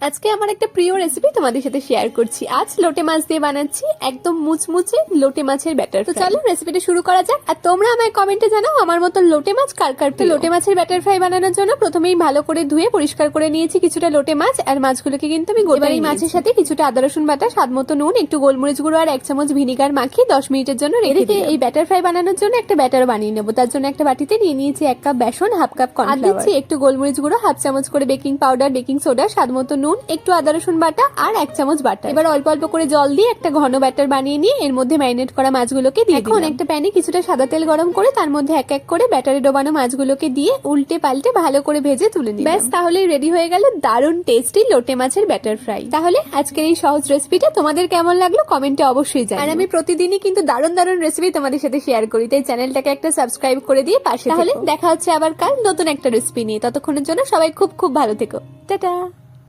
আজকে আমার একটা প্রিয় রেসিপি তোমাদের সাথে শেয়ার করছি। আজ লোটে মাছ দিয়ে বানাচ্ছি একদম মুচমুচে লোটে মাছের ব্যাটার। তো চলো রেসিপিটা শুরু করা যাক। আর তোমরা আমায় কমেন্টে জানাও আমার মতো লোটে মাছ কার কার প্রিয়। লোটে মাছের ব্যাটার ফ্রাই বানানোর জন্য প্রথমেই ভালো করে ধুয়ে পরিষ্কার করে নিয়েছি কিছুটা লোটে মাছ। আর মাছগুলোকে কিন্তু আমি গোটা এই মাছের সাথে কিছুটা আদা রসুন বাটা, স্বাদ মতো নুন, একটু গোলমরিচ গুঁড়ো আর 1 চামচ ভিনিগার মাখিয়ে 10 মিনিটের জন্য রেখে দিয়ে এই ব্যাটার ফ্রাই বানানোর জন্য একটা ব্যাটার বানিয়ে নেবো। তার জন্য একটা বাটিতে নিয়ে নিয়েছি 1 কাপ বেসন, হাফ কাপ কর্নফ্লাওয়ার, দিচ্ছি একটু গোলমরিচ গুঁড়ো, হাফ চামচ করে বেকিং পাউডার, বেকিং সোডা, স্বাদ মতো নুন, একটু আদা রসুন বাটা আর 1 চামচ বাটার। এবার অল্প অল্প করে জল দিয়ে একটা ঘন ব্যাটার বানিয়ে নিয়ে এর মধ্যে ম্যারিনেট করা মাছগুলোকে দিয়ে এখন একটা প্যানে কিছুটা সাদা তেল গরম করে তার মধ্যে এক এক করে ব্যাটারে ডোবানো মাছগুলোকে দিয়ে উল্টে পাল্টে ভালো করে ভেজে তুলে নিই। ব্যাস, তাহলেই রেডি হয়ে গেল দারুণ টেস্টি লোটে মাছের ব্যাটার ফ্রাই। তাহলে আজকের এই সহজ রেসিপিটা তোমাদের কেমন লাগলো কমেন্টে অবশ্যই জানাও। আর আমি প্রতিদিনই কিন্তু দারুণ দারুণ রেসিপি তোমাদের সাথে শেয়ার করি, তাই চ্যানেলটাকে একটা সাবস্ক্রাইব করে দিয়ে পাশে। তাহলে দেখা হচ্ছে আবার কাল নতুন একটা রেসিপি নিয়ে। ততক্ষণের জন্য সবাই খুব খুব ভালো থেকো। টাটা।